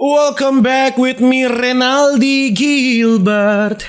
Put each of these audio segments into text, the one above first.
Welcome back with me, Renaldi Gilbert.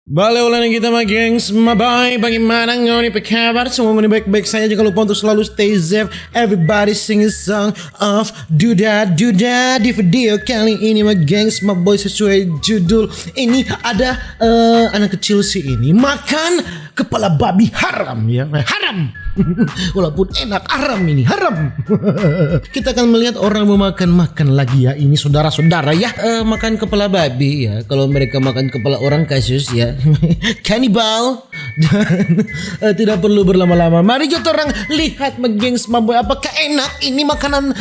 Balik ulang kita mah gengs, bye. Bagaimana ngoni apa kabar? Semua meni baik-baik saja. Jangan lupa untuk selalu stay safe. Everybody sing a song of Duda di video kali ini mah gengs, my boy, sesuai judul ini ada anak kecil si ini makan kepala babi haram ya, haram. Walaupun enak, haram ini, haram. Kita akan melihat orang makan lagi ya, ini saudara-saudara ya, makan kepala babi ya. Kalau mereka makan kepala orang kasus ya, kanibal. Dan tidak perlu berlama-lama. Mari kita orang lihat gengs, maboy, apakah enak ini makanan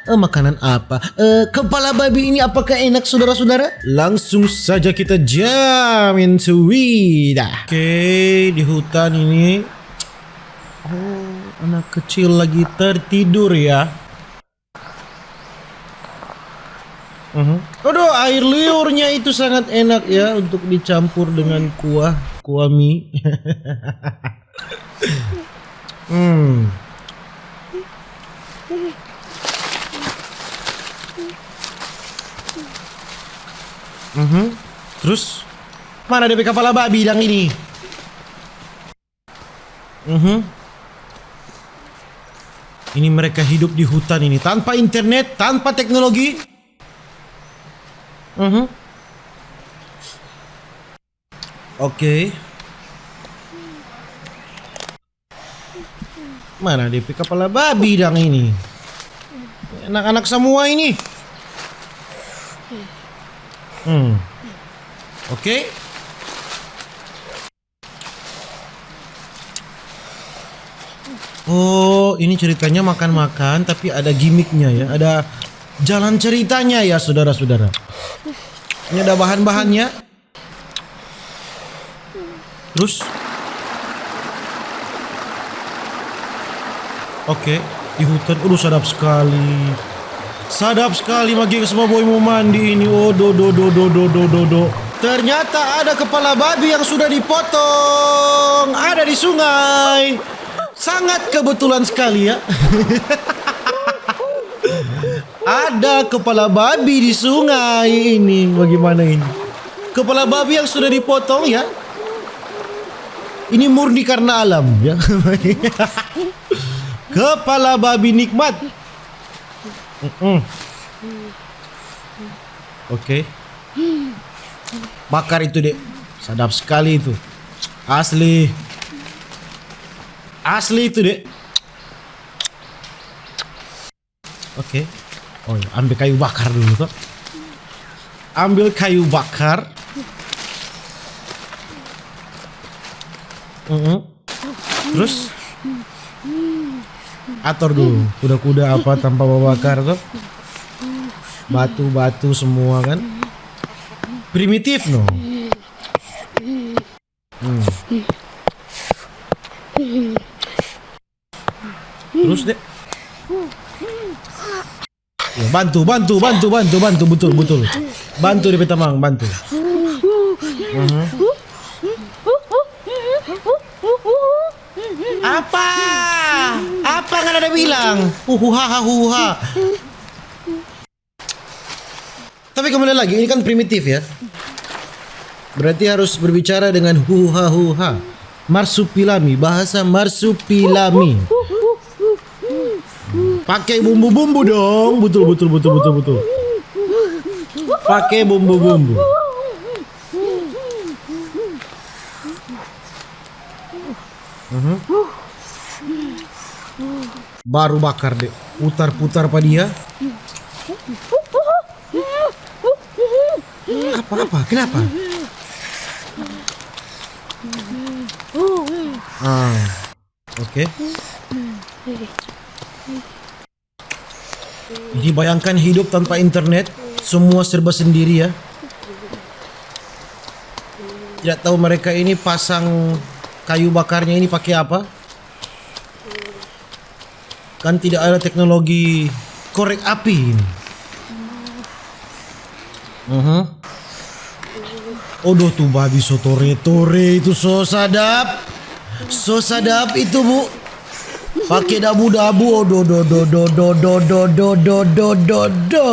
makanan apa? Kepala babi ini apakah enak saudara-saudara? Langsung saja kita jump into it. Oke, di hutan ini. Oh, anak kecil lagi tertidur ya. Aduh, air liurnya itu sangat enak ya untuk dicampur dengan kuah mie. Terus mana DP kepala babi yang ini? Ini mereka hidup di hutan ini tanpa internet, tanpa teknologi. Oke. Mana DP kepala babi dang ini? Anak-anak semua ini. Oke. Oh, ini ceritanya makan-makan tapi ada gimmicknya ya, ada jalan ceritanya ya saudara-saudara. Ini ada bahan-bahannya. Terus, oke, di hutan, sadap sekali magi semua boy mau mandi ini. Oh, do. Ternyata ada kepala babi yang sudah dipotong, ada di sungai. Sangat kebetulan sekali ya. Ada kepala babi di sungai ini. Bagaimana ini? Kepala babi yang sudah dipotong ya. Ini murni karena alam ya. Kepala babi nikmat. Oke. Bakar itu dek. Sadap sekali itu. Asli itu dek. Oke. Oh ya, ambil kayu bakar dulu tuh. Ambil kayu bakar. Terus atur dulu kuda-kuda apa tanpa bakar tuh. Batu-batu semua kan. Primitif no. Terus deh. Ya, bantu betul. Bantu di petamang, bantu. Apa nggak ada bilang? Huha. Tapi kembali lagi, ini kan primitif ya. Berarti harus berbicara dengan huha. Marsupilami, bahasa marsupilami. Pakai bumbu-bumbu dong. Betul. Pakai bumbu-bumbu. Baru bakar deh. Putar-putar pada dia. Apa? Kenapa? Oke. Jadi bayangkan hidup tanpa internet, semua serba sendiri ya. Tidak tahu mereka ini pasang kayu bakarnya ini pakai apa? Kan tidak ada teknologi korek api ini. Odoh tuh babi sotore-tore itu so sadap. So sadap itu bu. Pakai dabu-dabu. Odoh do do do do do do do do do do do.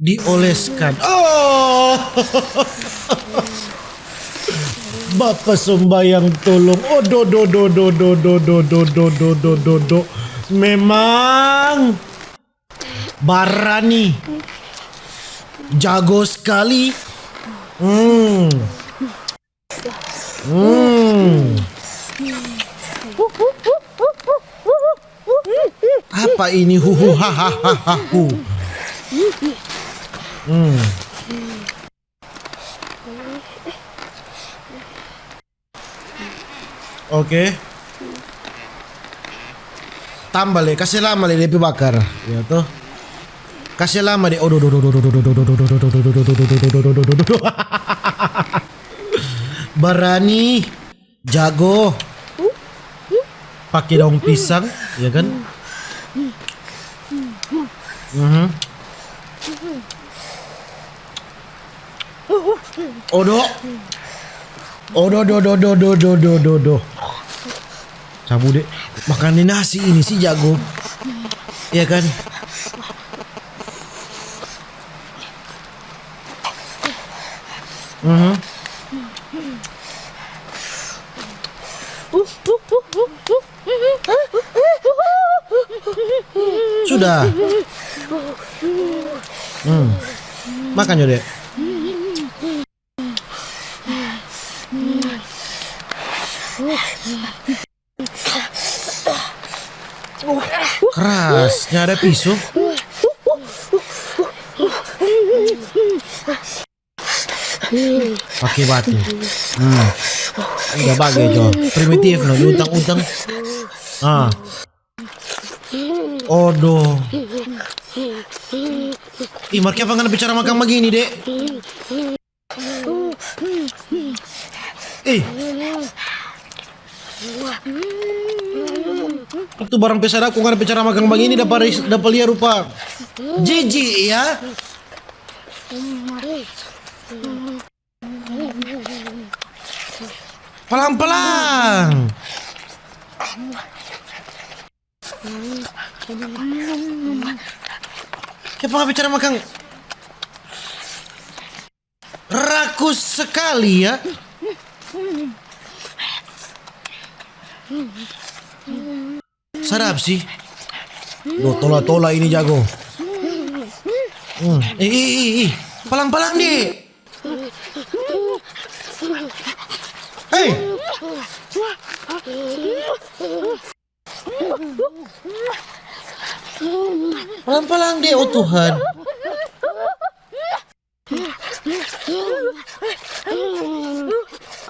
Dioleskan. Oh. Bapak sembayang tolong. Oh do do do do do do do do do do do do do. Memang Barani jago sekali. Apa ini hu ha ha ha ha hu. Oke. Tambah le, kasih lama le lebih bakar. Ya tuh. Kasih lama deh. Oh, Barani jago. Pakai daun pisang, ya kan? Odo. Odo do do do do do do do do. Cabu deh. Makan nasi ini sih jago. Ya kan? Sudah. Makan ya dek. Kerasnya ada pisau. Pakai batu. Udah bagai jo. Primitif no, diutang-utang. Odo. Ih, Mark apa nggak bicara makan begini, dek? Itu barang pesat aku nggak bicara makan begini dapat liar rupa. Jijik ya. Pelan-pelan. Kenapa bicara makan? Rakus sekali ya. Sadap sih. Loh, tola-tola ini jago. Pelan-pelan deh. Hei. Pelan-pelan deh, oh Tuhan.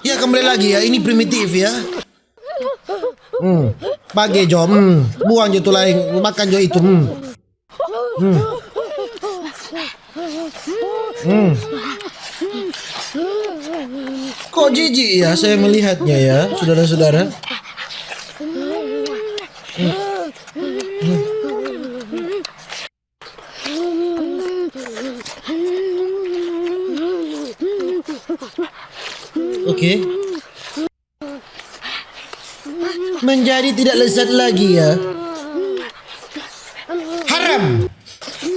Ya kembali lagi ya, ini primitif ya. Pakai jo, buang jo tuh lain, makan jo itu. Kok jijik ya saya melihatnya ya, saudara-saudara. Oke. Menjadi tidak lezat lagi ya. Haram.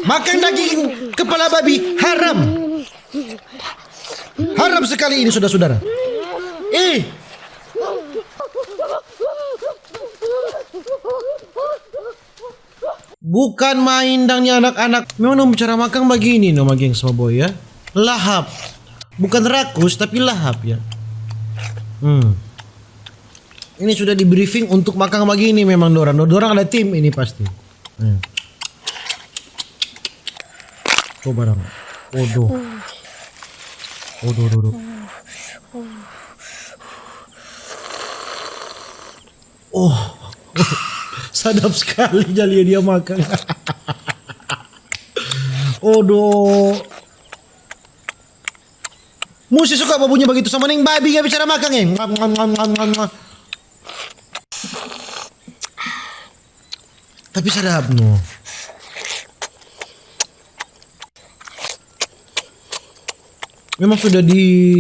Makan daging kepala babi haram. Haram sekali ini saudara-saudara. Bukan main dangnya anak-anak. Memang bicara makan begini no geng sama boy ya. Lahap. Bukan rakus tapi lahap ya. Ini sudah di briefing untuk makan begini memang Dorang ada tim ini pasti. Tuh barang. Odo. Oh. Sadap sekali jali dia makan. Odo. Musi suka babunya begitu sama neng babi gak bicara makan ya. Tapi sedap no. Memang sudah diatur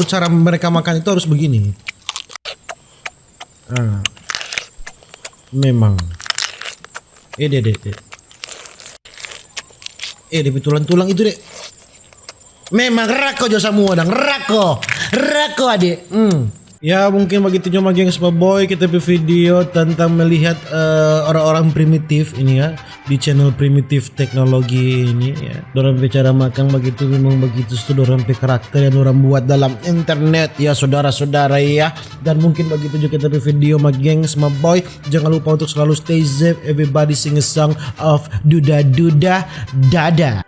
cara mereka makan itu harus begini. Memang. Deh. Deh tulang-tulang itu deh. Memang rako jo semua dang, rako adik. Ya mungkin begitu cuma gengs boy kita video tentang melihat orang-orang primitif ini ya di channel primitif teknologi ini ya. Dorang bicara makan begitu memang begitu itu dorang karakter yang orang buat dalam internet ya saudara-saudara ya. Dan mungkin begitu juga kita video sama gengs sama boy. Jangan lupa untuk selalu stay safe, everybody sing a song of duda duda dada.